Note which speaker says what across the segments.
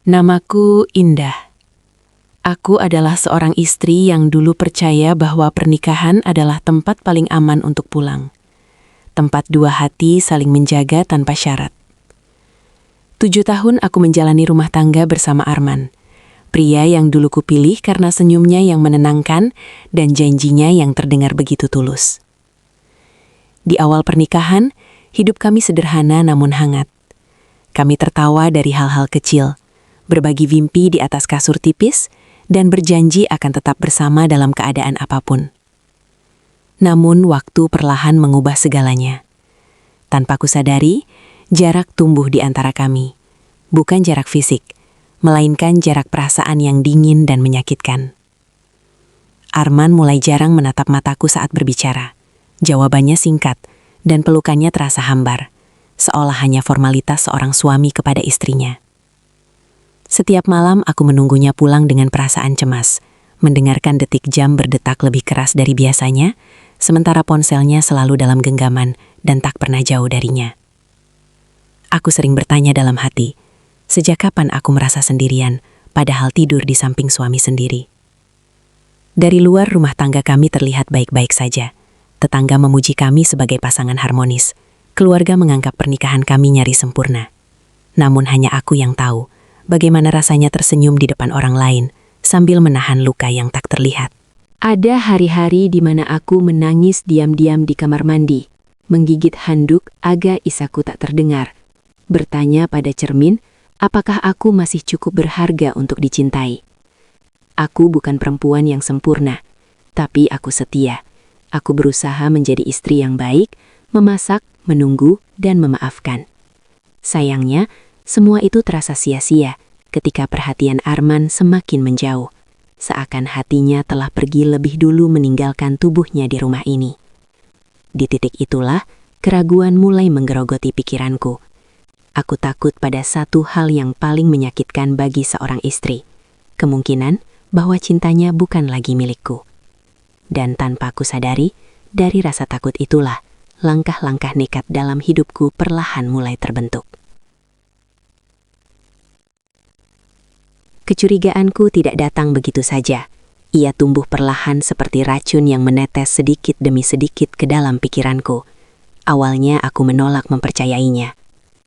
Speaker 1: Namaku Indah. Aku adalah seorang istri yang dulu percaya bahwa pernikahan adalah tempat paling aman untuk pulang. Tempat dua hati saling menjaga tanpa syarat. 7 tahun aku menjalani rumah tangga bersama Arman. Pria yang dulu kupilih karena senyumnya yang menenangkan dan janjinya yang terdengar begitu tulus. Di awal pernikahan, hidup kami sederhana namun hangat. Kami tertawa dari hal-hal kecil, berbagi mimpi di atas kasur tipis, dan berjanji akan tetap bersama dalam keadaan apapun. Namun waktu perlahan mengubah segalanya. Tanpa kusadari, jarak tumbuh di antara kami. Bukan jarak fisik, melainkan jarak perasaan yang dingin dan menyakitkan. Arman mulai jarang menatap mataku saat berbicara. Jawabannya singkat, dan pelukannya terasa hambar, seolah hanya formalitas seorang suami kepada istrinya. Setiap malam aku menunggunya pulang dengan perasaan cemas, mendengarkan detik jam berdetak lebih keras dari biasanya, sementara ponselnya selalu dalam genggaman dan tak pernah jauh darinya. Aku sering bertanya dalam hati, sejak kapan aku merasa sendirian, padahal tidur di samping suami sendiri. Dari luar rumah tangga kami terlihat baik-baik saja. Tetangga memuji kami sebagai pasangan harmonis. Keluarga menganggap pernikahan kami nyaris sempurna. Namun hanya aku yang tahu bagaimana rasanya tersenyum di depan orang lain sambil menahan luka yang tak terlihat.
Speaker 2: Ada hari-hari di mana aku menangis diam-diam di kamar mandi, menggigit handuk agar isaku tak terdengar, bertanya pada cermin, apakah aku masih cukup berharga untuk dicintai. Aku bukan perempuan yang sempurna, tapi aku setia. Aku berusaha menjadi istri yang baik, memasak, menunggu, dan memaafkan. Sayangnya, semua itu terasa sia-sia ketika perhatian Arman semakin menjauh, seakan hatinya telah pergi lebih dulu meninggalkan tubuhnya di rumah ini. Di titik itulah, keraguan mulai menggerogoti pikiranku. Aku takut pada satu hal yang paling menyakitkan bagi seorang istri, kemungkinan bahwa cintanya bukan lagi milikku. Dan tanpa aku sadari, dari rasa takut itulah, langkah-langkah nekat dalam hidupku perlahan mulai terbentuk. Kecurigaanku tidak datang begitu saja. Ia tumbuh perlahan seperti racun yang menetes sedikit demi sedikit ke dalam pikiranku. Awalnya aku menolak mempercayainya.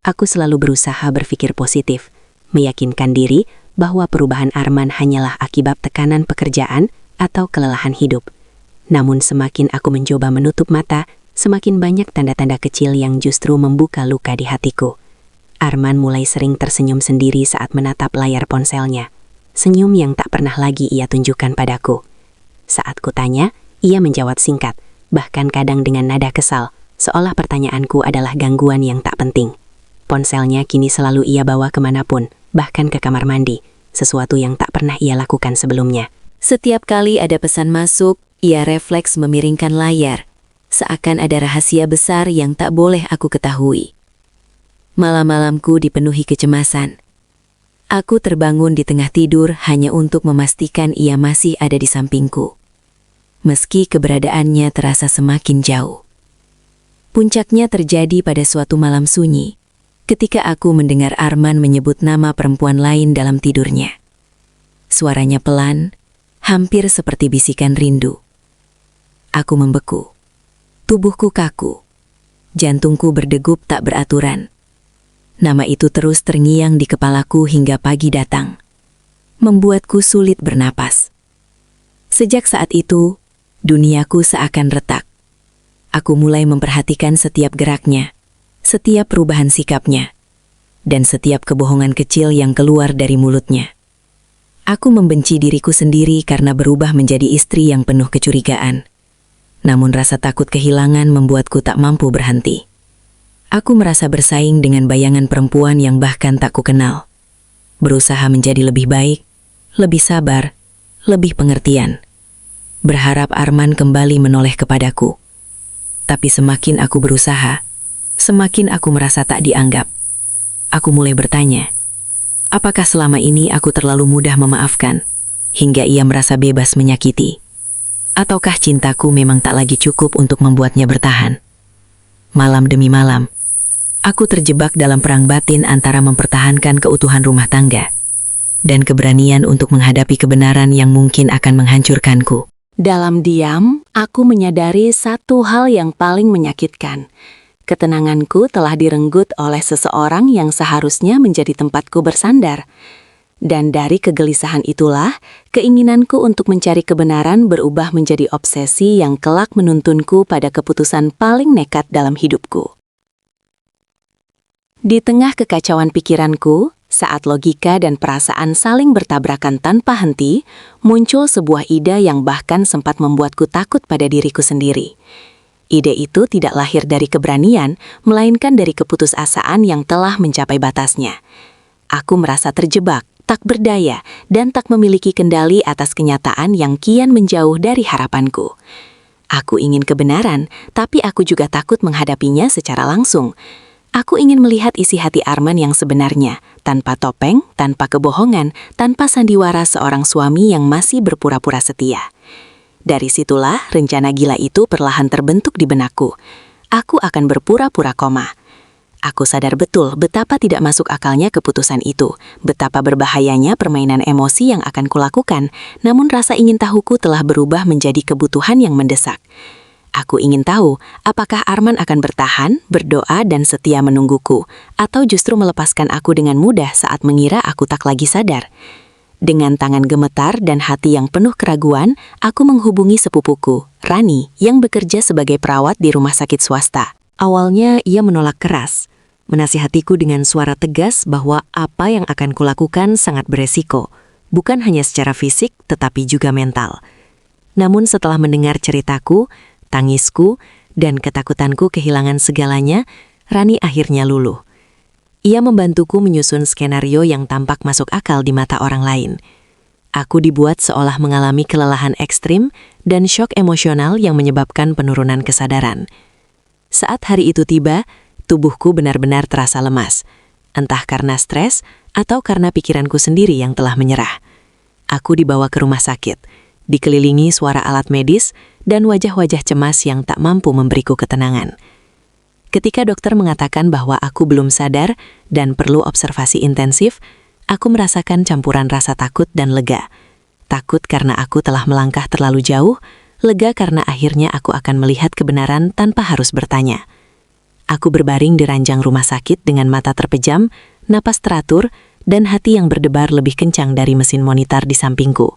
Speaker 2: Aku selalu berusaha berpikir positif, meyakinkan diri bahwa perubahan Arman hanyalah akibat tekanan pekerjaan atau kelelahan hidup. Namun semakin aku mencoba menutup mata, semakin banyak tanda-tanda kecil yang justru membuka luka di hatiku. Arman mulai sering tersenyum sendiri saat menatap layar ponselnya. Senyum yang tak pernah lagi ia tunjukkan padaku. Saat kutanya, ia menjawab singkat, bahkan kadang dengan nada kesal, seolah pertanyaanku adalah gangguan yang tak penting. Ponselnya kini selalu ia bawa kemanapun, bahkan ke kamar mandi, sesuatu yang tak pernah ia lakukan sebelumnya. Setiap kali ada pesan masuk, ia refleks memiringkan layar, seakan ada rahasia besar yang tak boleh aku ketahui. Malam-malamku dipenuhi kecemasan. Aku terbangun di tengah tidur hanya untuk memastikan ia masih ada di sampingku. Meski keberadaannya terasa semakin jauh. Puncaknya terjadi pada suatu malam sunyi, ketika aku mendengar Arman menyebut nama perempuan lain dalam tidurnya. Suaranya pelan, hampir seperti bisikan rindu. Aku membeku. Tubuhku kaku. Jantungku berdegup tak beraturan. Nama itu terus terngiang di kepalaku hingga pagi datang, membuatku sulit bernapas. Sejak saat itu, duniaku seakan retak. Aku mulai memperhatikan setiap geraknya, setiap perubahan sikapnya, dan setiap kebohongan kecil yang keluar dari mulutnya. Aku membenci diriku sendiri karena berubah menjadi istri yang penuh kecurigaan. Namun rasa takut kehilangan membuatku tak mampu berhenti. Aku merasa bersaing dengan bayangan perempuan yang bahkan tak kukenal. Berusaha menjadi lebih baik, lebih sabar, lebih pengertian. Berharap Arman kembali menoleh kepadaku. Tapi semakin aku berusaha, semakin aku merasa tak dianggap. Aku mulai bertanya, apakah selama ini aku terlalu mudah memaafkan, hingga ia merasa bebas menyakiti? Ataukah cintaku memang tak lagi cukup untuk membuatnya bertahan? Malam demi malam, aku terjebak dalam perang batin antara mempertahankan keutuhan rumah tangga dan keberanian untuk menghadapi kebenaran yang mungkin akan menghancurkanku.
Speaker 1: Dalam diam, aku menyadari satu hal yang paling menyakitkan. Ketenanganku telah direnggut oleh seseorang yang seharusnya menjadi tempatku bersandar. Dan dari kegelisahan itulah, keinginanku untuk mencari kebenaran berubah menjadi obsesi yang kelak menuntunku pada keputusan paling nekat dalam hidupku. Di tengah kekacauan pikiranku, saat logika dan perasaan saling bertabrakan tanpa henti, muncul sebuah ide yang bahkan sempat membuatku takut pada diriku sendiri. Ide itu tidak lahir dari keberanian, melainkan dari keputusasaan yang telah mencapai batasnya. Aku merasa terjebak, tak berdaya, dan tak memiliki kendali atas kenyataan yang kian menjauh dari harapanku. Aku ingin kebenaran, tapi aku juga takut menghadapinya secara langsung. Aku ingin melihat isi hati Arman yang sebenarnya, tanpa topeng, tanpa kebohongan, tanpa sandiwara seorang suami yang masih berpura-pura setia. Dari situlah rencana gila itu perlahan terbentuk di benakku. Aku akan berpura-pura koma. Aku sadar betul betapa tidak masuk akalnya keputusan itu, betapa berbahayanya permainan emosi yang akan kulakukan, namun rasa ingin tahuku telah berubah menjadi kebutuhan yang mendesak. Aku ingin tahu apakah Arman akan bertahan, berdoa dan setia menungguku, atau justru melepaskan aku dengan mudah saat mengira aku tak lagi sadar. Dengan tangan gemetar dan hati yang penuh keraguan, aku menghubungi sepupuku, Rani, yang bekerja sebagai perawat di rumah sakit swasta.
Speaker 2: Awalnya ia menolak keras, menasihatiku dengan suara tegas bahwa apa yang akan kulakukan sangat beresiko, bukan hanya secara fisik tetapi juga mental. Namun setelah mendengar ceritaku, tangisku, dan ketakutanku kehilangan segalanya, Rani akhirnya luluh. Ia membantuku menyusun skenario yang tampak masuk akal di mata orang lain. Aku dibuat seolah mengalami kelelahan ekstrim dan syok emosional yang menyebabkan penurunan kesadaran. Saat hari itu tiba, tubuhku benar-benar terasa lemas, entah karena stres atau karena pikiranku sendiri yang telah menyerah. Aku dibawa ke rumah sakit, dikelilingi suara alat medis dan wajah-wajah cemas yang tak mampu memberiku ketenangan. Ketika dokter mengatakan bahwa aku belum sadar dan perlu observasi intensif, aku merasakan campuran rasa takut dan lega. Takut karena aku telah melangkah terlalu jauh, lega karena akhirnya aku akan melihat kebenaran tanpa harus bertanya. Aku berbaring di ranjang rumah sakit dengan mata terpejam, napas teratur, dan hati yang berdebar lebih kencang dari mesin monitor di sampingku.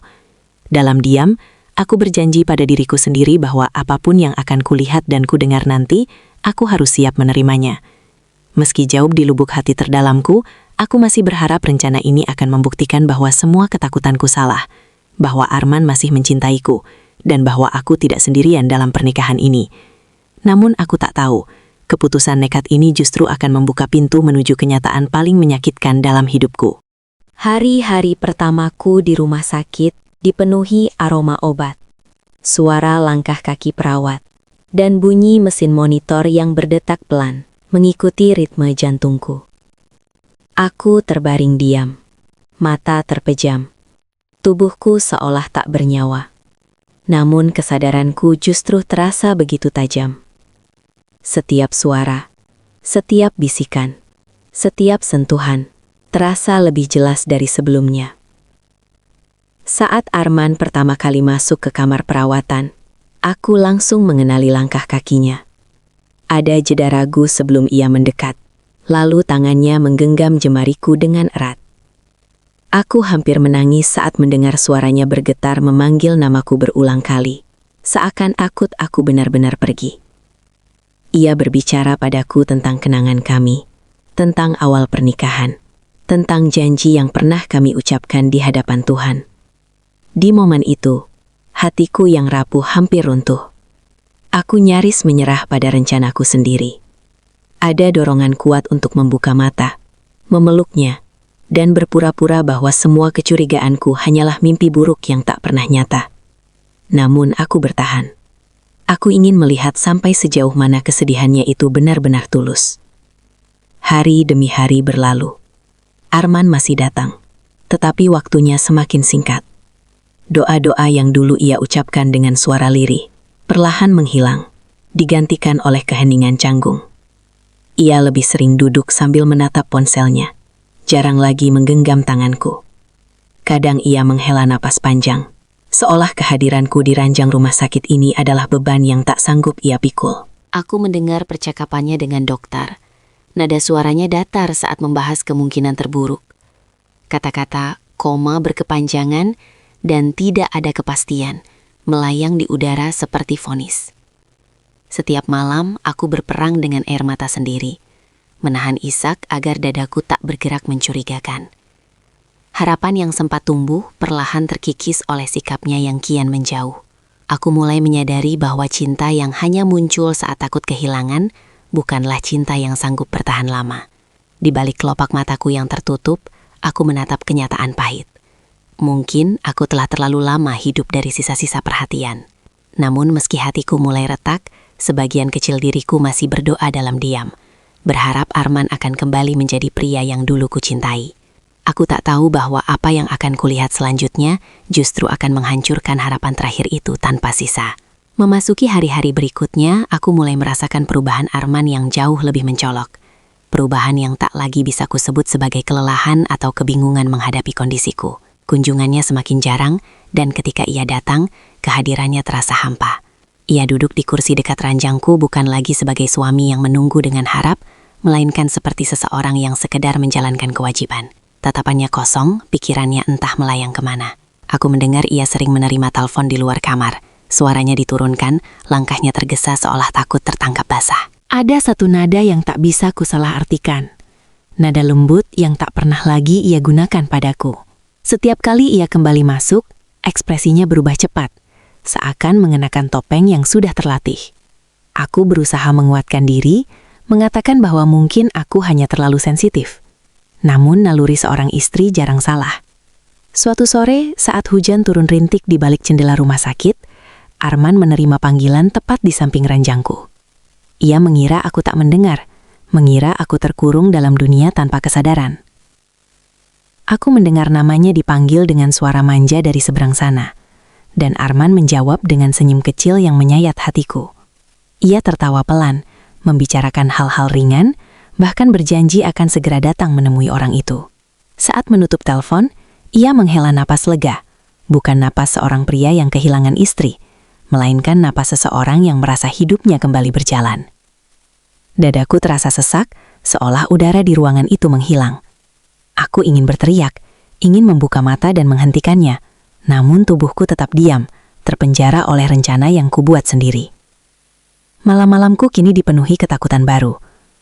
Speaker 2: Dalam diam, aku berjanji pada diriku sendiri bahwa apapun yang akan kulihat dan kudengar nanti, aku harus siap menerimanya. Meski jauh di lubuk hati terdalamku, aku masih berharap rencana ini akan membuktikan bahwa semua ketakutanku salah, bahwa Arman masih mencintaiku, dan bahwa aku tidak sendirian dalam pernikahan ini. Namun aku tak tahu, keputusan nekat ini justru akan membuka pintu menuju kenyataan paling menyakitkan dalam hidupku. Hari-hari pertamaku di rumah sakit dipenuhi aroma obat, suara langkah kaki perawat, dan bunyi mesin monitor yang berdetak pelan mengikuti ritme jantungku. Aku terbaring diam, mata terpejam, tubuhku seolah tak bernyawa. Namun kesadaranku justru terasa begitu tajam. Setiap suara, setiap bisikan, setiap sentuhan terasa lebih jelas dari sebelumnya. Saat Arman pertama kali masuk ke kamar perawatan, aku langsung mengenali langkah kakinya. Ada jeda ragu sebelum ia mendekat, lalu tangannya menggenggam jemariku dengan erat. Aku hampir menangis saat mendengar suaranya bergetar memanggil namaku berulang kali, seakan takut aku benar-benar pergi. Ia berbicara padaku tentang kenangan kami, tentang awal pernikahan, tentang janji yang pernah kami ucapkan di hadapan Tuhan. Di momen itu, hatiku yang rapuh hampir runtuh. Aku nyaris menyerah pada rencanaku sendiri. Ada dorongan kuat untuk membuka mata, memeluknya, dan berpura-pura bahwa semua kecurigaanku hanyalah mimpi buruk yang tak pernah nyata. Namun aku bertahan. Aku ingin melihat sampai sejauh mana kesedihannya itu benar-benar tulus. Hari demi hari berlalu. Arman masih datang, tetapi waktunya semakin singkat. Doa-doa yang dulu ia ucapkan dengan suara lirih, perlahan menghilang, digantikan oleh keheningan canggung. Ia lebih sering duduk sambil menatap ponselnya, jarang lagi menggenggam tanganku. Kadang ia menghela napas panjang, seolah kehadiranku di ranjang rumah sakit ini adalah beban yang tak sanggup ia pikul.
Speaker 1: Aku mendengar percakapannya dengan dokter. Nada suaranya datar saat membahas kemungkinan terburuk. Kata-kata koma berkepanjangan dan tidak ada kepastian melayang di udara seperti vonis. Setiap malam aku berperang dengan air mata sendiri, menahan isak agar dadaku tak bergerak mencurigakan. Harapan yang sempat tumbuh perlahan terkikis oleh sikapnya yang kian menjauh. Aku mulai menyadari bahwa cinta yang hanya muncul saat takut kehilangan bukanlah cinta yang sanggup bertahan lama. Di balik kelopak mataku yang tertutup, aku menatap kenyataan pahit. Mungkin aku telah terlalu lama hidup dari sisa-sisa perhatian. Namun meski hatiku mulai retak, sebagian kecil diriku masih berdoa dalam diam, berharap Arman akan kembali menjadi pria yang dulu kucintai. Aku tak tahu bahwa apa yang akan kulihat selanjutnya justru akan menghancurkan harapan terakhir itu tanpa sisa. Memasuki hari-hari berikutnya, aku mulai merasakan perubahan Arman yang jauh lebih mencolok. Perubahan yang tak lagi bisa kusebut sebagai kelelahan atau kebingungan menghadapi kondisiku. Kunjungannya semakin jarang, dan ketika ia datang, kehadirannya terasa hampa. Ia duduk di kursi dekat ranjangku bukan lagi sebagai suami yang menunggu dengan harap, melainkan seperti seseorang yang sekedar menjalankan kewajiban. Tatapannya kosong, pikirannya entah melayang kemana. Aku mendengar ia sering menerima telepon di luar kamar. Suaranya diturunkan, langkahnya tergesa seolah takut tertangkap basah. Ada satu nada yang tak bisa kusalahartikan. Nada lembut yang tak pernah lagi ia gunakan padaku. Setiap kali ia kembali masuk, ekspresinya berubah cepat, seakan mengenakan topeng yang sudah terlatih. Aku berusaha menguatkan diri, mengatakan bahwa mungkin aku hanya terlalu sensitif. Namun naluri seorang istri jarang salah. Suatu sore, saat hujan turun rintik di balik jendela rumah sakit, Arman menerima panggilan tepat di samping ranjangku. Ia mengira aku tak mendengar, mengira aku terkurung dalam dunia tanpa kesadaran. Aku mendengar namanya dipanggil dengan suara manja dari seberang sana, dan Arman menjawab dengan senyum kecil yang menyayat hatiku. Ia tertawa pelan, membicarakan hal-hal ringan, bahkan berjanji akan segera datang menemui orang itu. Saat menutup telepon, ia menghela napas lega, bukan napas seorang pria yang kehilangan istri, melainkan napas seseorang yang merasa hidupnya kembali berjalan. Dadaku terasa sesak, seolah udara di ruangan itu menghilang. Aku ingin berteriak, ingin membuka mata dan menghentikannya, namun tubuhku tetap diam, terpenjara oleh rencana yang kubuat sendiri. Malam-malamku kini dipenuhi ketakutan baru.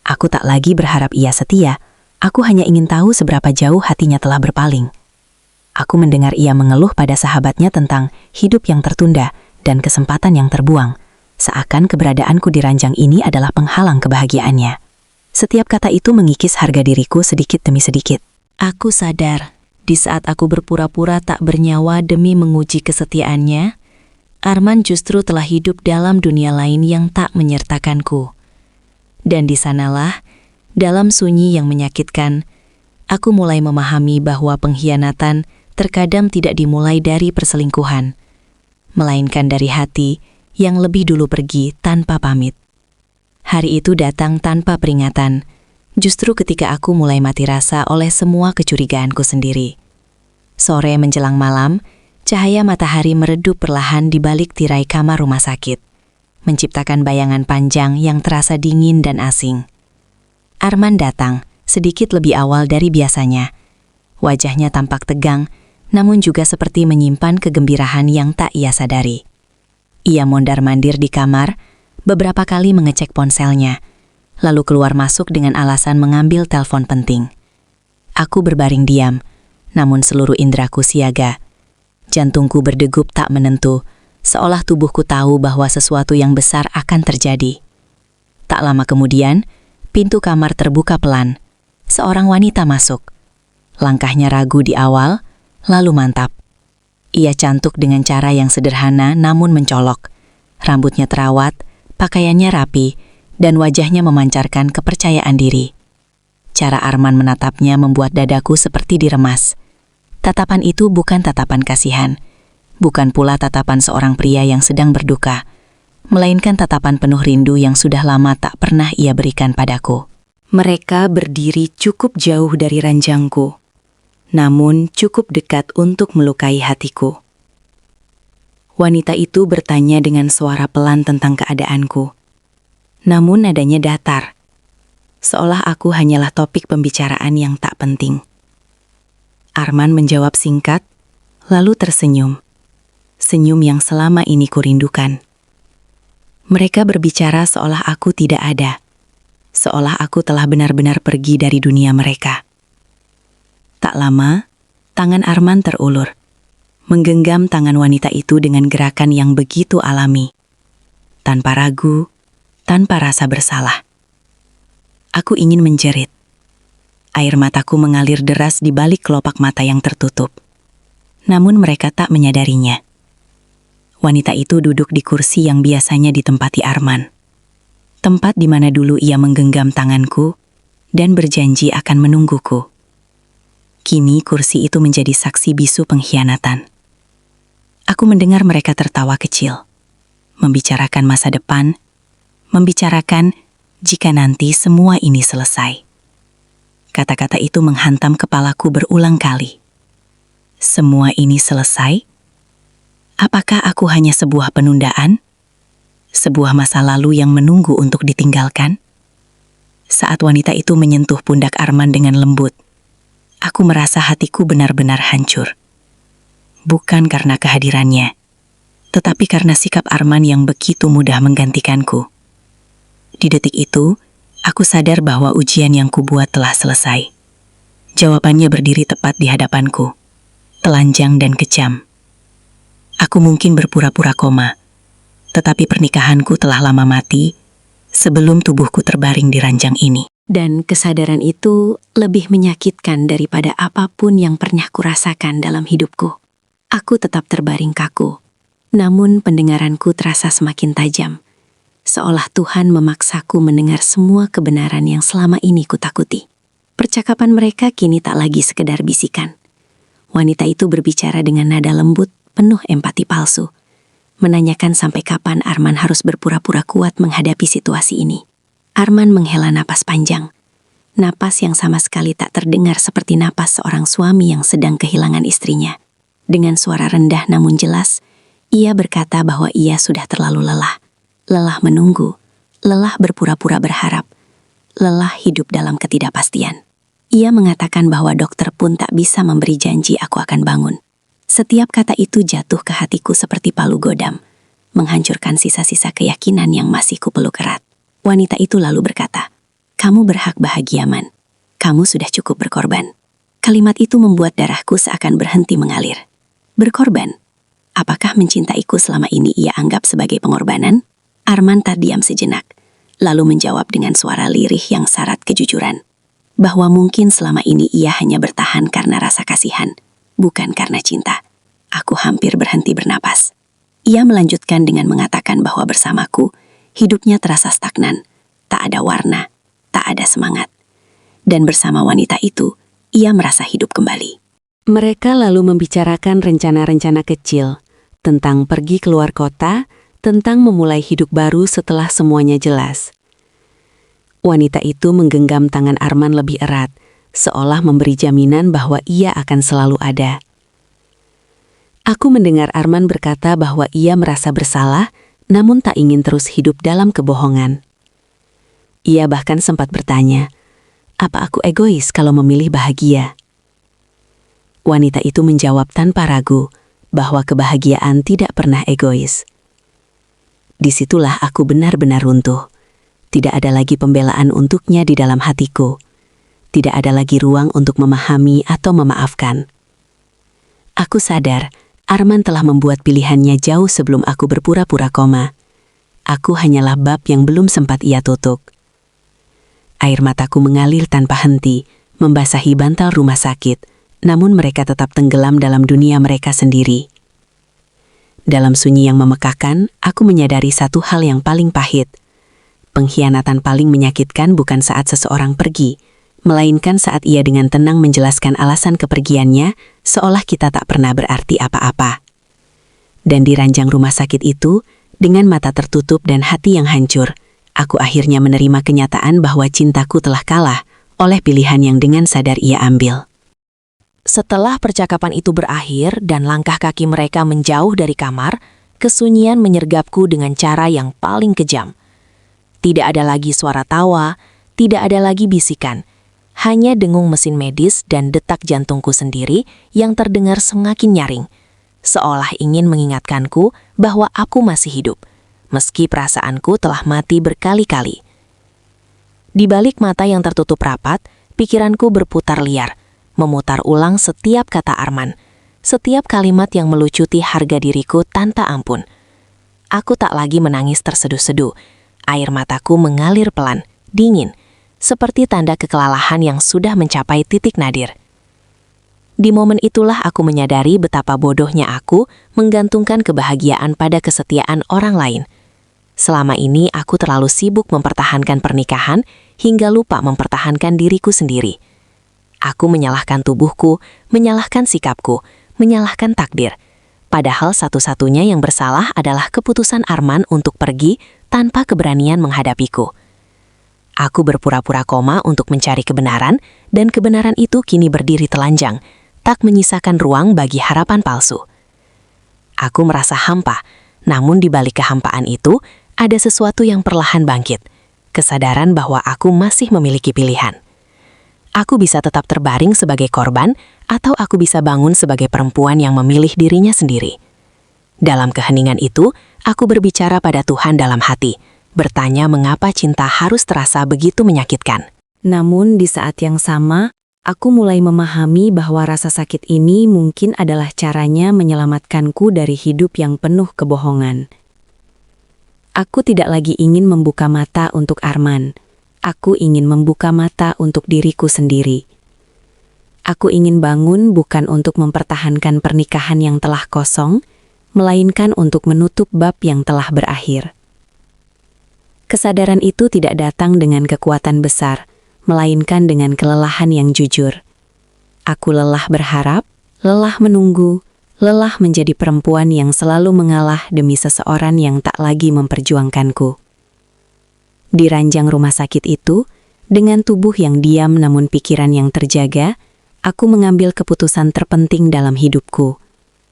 Speaker 1: Aku tak lagi berharap ia setia, aku hanya ingin tahu seberapa jauh hatinya telah berpaling. Aku mendengar ia mengeluh pada sahabatnya tentang hidup yang tertunda dan kesempatan yang terbuang, seakan keberadaanku di ranjang ini adalah penghalang kebahagiaannya. Setiap kata itu mengikis harga diriku sedikit demi sedikit. Aku sadar, di saat aku berpura-pura tak bernyawa demi menguji kesetiaannya, Arman justru telah hidup dalam dunia lain yang tak menyertakanku. Dan di sanalah, dalam sunyi yang menyakitkan, aku mulai memahami bahwa pengkhianatan terkadang tidak dimulai dari perselingkuhan, melainkan dari hati yang lebih dulu pergi tanpa pamit. Hari itu datang tanpa peringatan, justru ketika aku mulai mati rasa oleh semua kecurigaanku sendiri. Sore menjelang malam, cahaya matahari meredup perlahan di balik tirai kamar rumah sakit, menciptakan bayangan panjang yang terasa dingin dan asing. Arman datang sedikit lebih awal dari biasanya. Wajahnya tampak tegang, namun juga seperti menyimpan kegembirahan yang tak ia sadari. Ia mondar-mandir di kamar, beberapa kali mengecek ponselnya, lalu keluar masuk dengan alasan mengambil telepon penting. Aku berbaring diam, namun seluruh indraku siaga. Jantungku berdegup tak menentu, seolah tubuhku tahu bahwa sesuatu yang besar akan terjadi. Tak lama kemudian, pintu kamar terbuka pelan. Seorang wanita masuk. Langkahnya ragu di awal, lalu mantap. Ia cantik dengan cara yang sederhana namun mencolok. Rambutnya terawat, pakaiannya rapi, dan wajahnya memancarkan kepercayaan diri. Cara Arman menatapnya membuat dadaku seperti diremas. Tatapan itu bukan tatapan kasihan, bukan pula tatapan seorang pria yang sedang berduka, melainkan tatapan penuh rindu yang sudah lama tak pernah ia berikan padaku. Mereka berdiri cukup jauh dari ranjangku. namun cukup dekat untuk melukai hatiku. Wanita itu bertanya dengan suara pelan tentang keadaanku. Namun nadanya datar, seolah aku hanyalah topik pembicaraan yang tak penting. Arman menjawab singkat, lalu tersenyum. Senyum yang selama ini kurindukan. Mereka berbicara seolah aku tidak ada. Seolah aku telah benar-benar pergi dari dunia mereka. Tak lama, tangan Arman terulur, menggenggam tangan wanita itu dengan gerakan yang begitu alami. Tanpa ragu, tanpa rasa bersalah. Aku ingin menjerit. Air mataku mengalir deras di balik kelopak mata yang tertutup. Namun mereka tak menyadarinya. Wanita itu duduk di kursi yang biasanya ditempati Arman. Tempat di mana dulu ia menggenggam tanganku dan berjanji akan menungguku. Kini kursi itu menjadi saksi bisu pengkhianatan. Aku mendengar mereka tertawa kecil, membicarakan masa depan, membicarakan jika nanti semua ini selesai. Kata-kata itu menghantam kepalaku berulang kali. Semua ini selesai? Apakah aku hanya sebuah penundaan? Sebuah masa lalu yang menunggu untuk ditinggalkan? Saat wanita itu menyentuh pundak Arman dengan lembut, aku merasa hatiku benar-benar hancur. Bukan karena kehadirannya, tetapi karena sikap Arman yang begitu mudah menggantikanku. Di detik itu, aku sadar bahwa ujian yang kubuat telah selesai. Jawabannya berdiri tepat di hadapanku, telanjang dan kejam. Aku mungkin berpura-pura koma, tetapi pernikahanku telah lama mati sebelum tubuhku terbaring di ranjang ini. Dan kesadaran itu lebih menyakitkan daripada apapun yang pernah kurasakan dalam hidupku. Aku tetap terbaring kaku, namun pendengaranku terasa semakin tajam, seolah Tuhan memaksaku mendengar semua kebenaran yang selama ini kutakuti. Percakapan mereka kini tak lagi sekedar bisikan. Wanita itu berbicara dengan nada lembut, penuh empati palsu, menanyakan sampai kapan Arman harus berpura-pura kuat menghadapi situasi ini. Arman menghela napas panjang, napas yang sama sekali tak terdengar seperti napas seorang suami yang sedang kehilangan istrinya. Dengan suara rendah namun jelas, ia berkata bahwa ia sudah terlalu lelah. Lelah menunggu, lelah berpura-pura berharap, lelah hidup dalam ketidakpastian. Ia mengatakan bahwa dokter pun tak bisa memberi janji aku akan bangun. Setiap kata itu jatuh ke hatiku seperti palu godam, menghancurkan sisa-sisa keyakinan yang masih kupeluk erat. Wanita itu lalu berkata, "Kamu berhak bahagia, Man. Kamu sudah cukup berkorban." Kalimat itu membuat darahku seakan berhenti mengalir. Berkorban? Apakah mencintaiku selama ini ia anggap sebagai pengorbanan? Arman terdiam sejenak, lalu menjawab dengan suara lirih yang syarat kejujuran, bahwa mungkin selama ini ia hanya bertahan karena rasa kasihan, bukan karena cinta. Aku hampir berhenti bernapas. Ia melanjutkan dengan mengatakan bahwa bersamaku, hidupnya terasa stagnan, tak ada warna, tak ada semangat. Dan bersama wanita itu, ia merasa hidup kembali. Mereka lalu membicarakan rencana-rencana kecil, tentang pergi keluar kota, tentang memulai hidup baru setelah semuanya jelas. Wanita itu menggenggam tangan Arman lebih erat, seolah memberi jaminan bahwa ia akan selalu ada. Aku mendengar Arman berkata bahwa ia merasa bersalah, namun tak ingin terus hidup dalam kebohongan. Ia bahkan sempat bertanya, apa aku egois kalau memilih bahagia? Wanita itu menjawab tanpa ragu bahwa kebahagiaan tidak pernah egois. Disitulah aku benar-benar runtuh. Tidak ada lagi pembelaan untuknya di dalam hatiku. Tidak ada lagi ruang untuk memahami atau memaafkan. Aku sadar, Arman telah membuat pilihannya jauh sebelum aku berpura-pura koma. Aku hanyalah bab yang belum sempat ia tutup. Air mataku mengalir tanpa henti, membasahi bantal rumah sakit, namun mereka tetap tenggelam dalam dunia mereka sendiri. Dalam sunyi yang memekakkan, aku menyadari satu hal yang paling pahit. Pengkhianatan paling menyakitkan bukan saat seseorang pergi, melainkan saat ia dengan tenang menjelaskan alasan kepergiannya, seolah kita tak pernah berarti apa-apa. Dan di ranjang rumah sakit itu, dengan mata tertutup dan hati yang hancur, aku akhirnya menerima kenyataan bahwa cintaku telah kalah oleh pilihan yang dengan sadar ia ambil. Setelah percakapan itu berakhir dan langkah kaki mereka menjauh dari kamar, kesunyian menyergapku dengan cara yang paling kejam. Tidak ada lagi suara tawa, tidak ada lagi bisikan. Hanya dengung mesin medis dan detak jantungku sendiri yang terdengar semakin nyaring. Seolah ingin mengingatkanku bahwa aku masih hidup, meski perasaanku telah mati berkali-kali. Di balik mata yang tertutup rapat, pikiranku berputar liar, memutar ulang setiap kata Arman, setiap kalimat yang melucuti harga diriku tanpa ampun. Aku tak lagi menangis terseduh-seduh. Air mataku mengalir pelan, dingin, seperti tanda kekelelahan yang sudah mencapai titik nadir. Di momen itulah aku menyadari betapa bodohnya aku menggantungkan kebahagiaan pada kesetiaan orang lain. Selama ini aku terlalu sibuk mempertahankan pernikahan hingga lupa mempertahankan diriku sendiri. Aku menyalahkan tubuhku, menyalahkan sikapku, menyalahkan takdir. Padahal satu-satunya yang bersalah adalah keputusan Arman untuk pergi tanpa keberanian menghadapiku. Aku berpura-pura koma untuk mencari kebenaran, dan kebenaran itu kini berdiri telanjang, tak menyisakan ruang bagi harapan palsu. Aku merasa hampa, namun di balik kehampaan itu, ada sesuatu yang perlahan bangkit. Kesadaran bahwa aku masih memiliki pilihan. Aku bisa tetap terbaring sebagai korban, atau aku bisa bangun sebagai perempuan yang memilih dirinya sendiri. Dalam keheningan itu, aku berbicara pada Tuhan dalam hati, bertanya mengapa cinta harus terasa begitu menyakitkan.
Speaker 3: Namun di saat yang sama, aku mulai memahami bahwa rasa sakit ini mungkin adalah caranya menyelamatkanku dari hidup yang penuh kebohongan. Aku tidak lagi ingin membuka mata untuk Arman. Aku ingin membuka mata untuk diriku sendiri. Aku ingin bangun bukan untuk mempertahankan pernikahan yang telah kosong, melainkan untuk menutup bab yang telah berakhir. Kesadaran itu tidak datang dengan kekuatan besar, melainkan dengan kelelahan yang jujur. Aku lelah berharap, lelah menunggu, lelah menjadi perempuan yang selalu mengalah demi seseorang yang tak lagi memperjuangkanku. Di ranjang rumah sakit itu, dengan tubuh yang diam namun pikiran yang terjaga, aku mengambil keputusan terpenting dalam hidupku.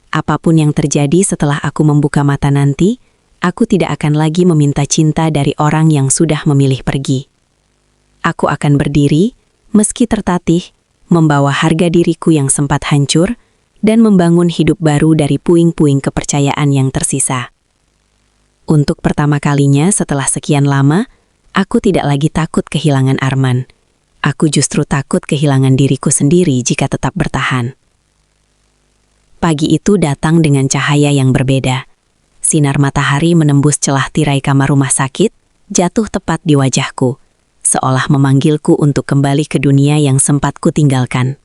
Speaker 3: Apapun yang terjadi setelah aku membuka mata nanti, aku tidak akan lagi meminta cinta dari orang yang sudah memilih pergi. Aku akan berdiri, meski tertatih, membawa harga diriku yang sempat hancur, dan membangun hidup baru dari puing-puing kepercayaan yang tersisa. Untuk pertama kalinya setelah sekian lama, aku tidak lagi takut kehilangan Arman. Aku justru takut kehilangan diriku sendiri jika tetap bertahan. Pagi itu datang dengan cahaya yang berbeda. Sinar matahari menembus celah tirai kamar rumah sakit, jatuh tepat di wajahku, seolah memanggilku untuk kembali ke dunia yang sempat kutinggalkan.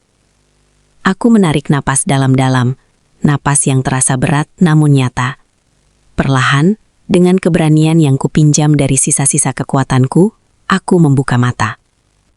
Speaker 3: Aku menarik napas dalam-dalam, napas yang terasa berat namun nyata. Perlahan, dengan keberanian yang kupinjam dari sisa-sisa kekuatanku, aku membuka mata.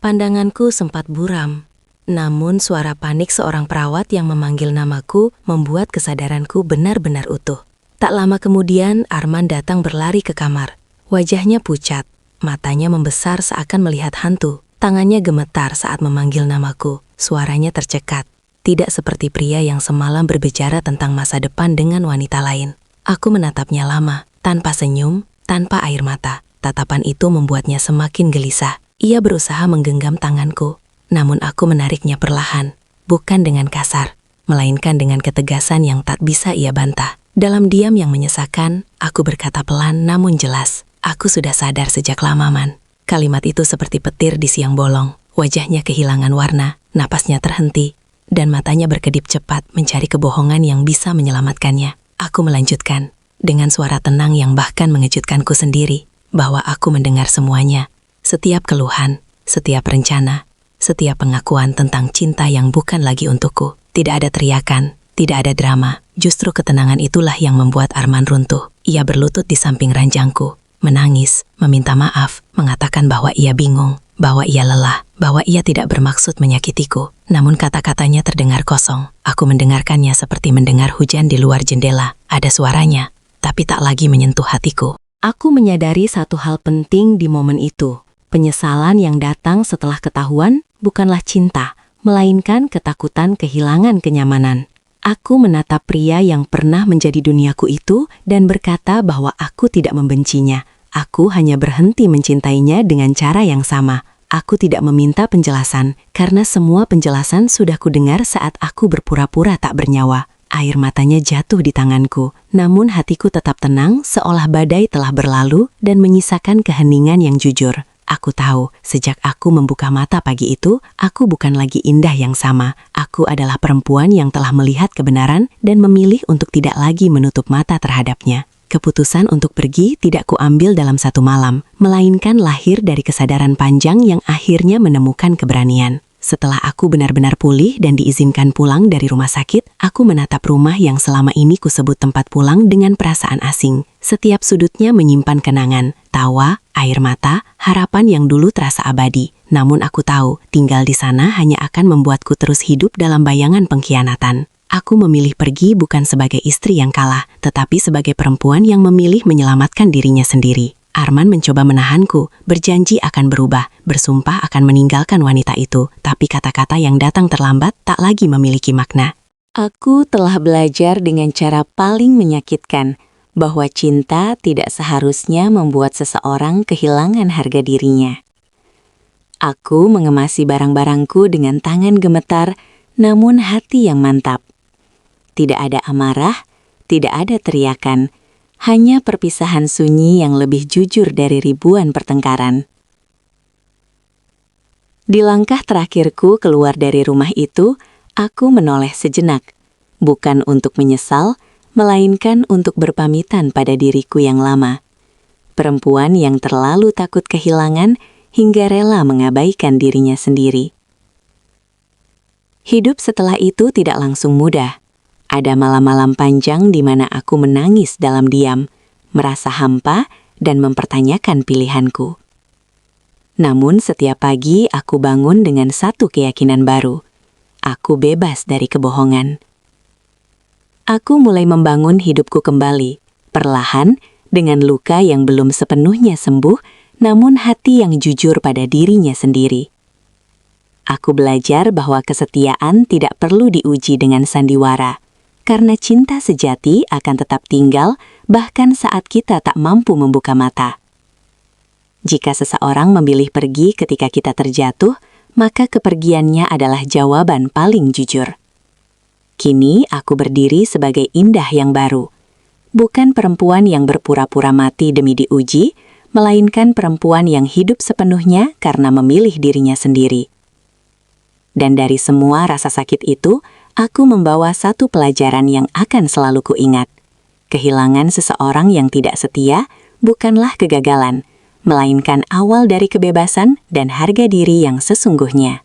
Speaker 3: Pandanganku sempat buram, namun suara panik seorang perawat yang memanggil namaku membuat kesadaranku benar-benar utuh. Tak lama kemudian, Arman datang berlari ke kamar. Wajahnya pucat, matanya membesar seakan melihat hantu. Tangannya gemetar saat memanggil namaku, suaranya tercekat. Tidak seperti pria yang semalam berbicara tentang masa depan dengan wanita lain. Aku menatapnya lama, tanpa senyum, tanpa air mata. Tatapan itu membuatnya semakin gelisah. Ia berusaha menggenggam tanganku, namun aku menariknya perlahan, bukan dengan kasar, melainkan dengan ketegasan yang tak bisa ia bantah. Dalam diam yang menyesakan, aku berkata pelan namun jelas, aku sudah sadar sejak lama, Man. Kalimat itu seperti petir di siang bolong. Wajahnya kehilangan warna, napasnya terhenti, dan matanya berkedip cepat mencari kebohongan yang bisa menyelamatkannya. Aku melanjutkan, dengan suara tenang yang bahkan mengejutkanku sendiri, bahwa aku mendengar semuanya. Setiap keluhan, setiap rencana, setiap pengakuan tentang cinta yang bukan lagi untukku. Tidak ada teriakan, tidak ada drama. Justru ketenangan itulah yang membuat Arman runtuh. Ia berlutut di samping ranjangku, menangis, meminta maaf, mengatakan bahwa ia bingung, bahwa ia lelah, bahwa ia tidak bermaksud menyakitiku. Namun kata-katanya terdengar kosong. Aku mendengarkannya seperti mendengar hujan di luar jendela. Ada suaranya, tapi tak lagi menyentuh hatiku. Aku menyadari satu hal penting di momen itu. Penyesalan yang datang setelah ketahuan bukanlah cinta,
Speaker 2: melainkan ketakutan kehilangan kenyamanan. Aku menatap pria yang pernah menjadi duniaku itu dan berkata bahwa aku tidak membencinya. Aku hanya berhenti mencintainya dengan cara yang sama. Aku tidak meminta penjelasan, karena semua penjelasan sudah kudengar saat aku berpura-pura tak bernyawa. Air matanya jatuh di tanganku, namun hatiku tetap tenang seolah badai telah berlalu dan menyisakan keheningan yang jujur. Aku tahu, sejak aku membuka mata pagi itu, aku bukan lagi Indah yang sama. Aku adalah perempuan yang telah melihat kebenaran dan memilih untuk tidak lagi menutup mata terhadapnya. Keputusan untuk pergi tidak kuambil dalam satu malam, melainkan lahir dari kesadaran panjang yang akhirnya menemukan keberanian. Setelah aku benar-benar pulih dan diizinkan pulang dari rumah sakit, aku menatap rumah yang selama ini kusebut tempat pulang dengan perasaan asing. Setiap sudutnya menyimpan kenangan, tawa, air mata, harapan yang dulu terasa abadi. Namun aku tahu, tinggal di sana hanya akan membuatku terus hidup dalam bayangan pengkhianatan. Aku memilih pergi bukan sebagai istri yang kalah, tetapi sebagai perempuan yang memilih menyelamatkan dirinya sendiri. Arman mencoba menahanku, berjanji akan berubah, bersumpah akan meninggalkan wanita itu, tapi kata-kata yang datang terlambat tak lagi memiliki makna.
Speaker 3: Aku telah belajar dengan cara paling menyakitkan bahwa cinta tidak seharusnya membuat seseorang kehilangan harga dirinya. Aku mengemasi barang-barangku dengan tangan gemetar, namun hati yang mantap. Tidak ada amarah, tidak ada teriakan, hanya perpisahan sunyi yang lebih jujur dari ribuan pertengkaran. Di langkah terakhirku keluar dari rumah itu, aku menoleh sejenak, bukan untuk menyesal, melainkan untuk berpamitan pada diriku yang lama. Perempuan yang terlalu takut kehilangan hingga rela mengabaikan dirinya sendiri. Hidup setelah itu tidak langsung mudah. Ada malam-malam panjang di mana aku menangis dalam diam, merasa hampa dan mempertanyakan pilihanku. Namun setiap pagi aku bangun dengan satu keyakinan baru. Aku bebas dari kebohongan. Aku mulai membangun hidupku kembali, perlahan, dengan luka yang belum sepenuhnya sembuh, namun hati yang jujur pada dirinya sendiri. Aku belajar bahwa kesetiaan tidak perlu diuji dengan sandiwara, karena cinta sejati akan tetap tinggal bahkan saat kita tak mampu membuka mata. Jika seseorang memilih pergi ketika kita terjatuh, maka kepergiannya adalah jawaban paling jujur. Kini aku berdiri sebagai Indah yang baru. Bukan perempuan yang berpura-pura mati demi diuji, melainkan perempuan yang hidup sepenuhnya karena memilih dirinya sendiri. Dan dari semua rasa sakit itu, aku membawa satu pelajaran yang akan selalu kuingat. Kehilangan seseorang yang tidak setia bukanlah kegagalan, melainkan awal dari kebebasan dan harga diri yang sesungguhnya.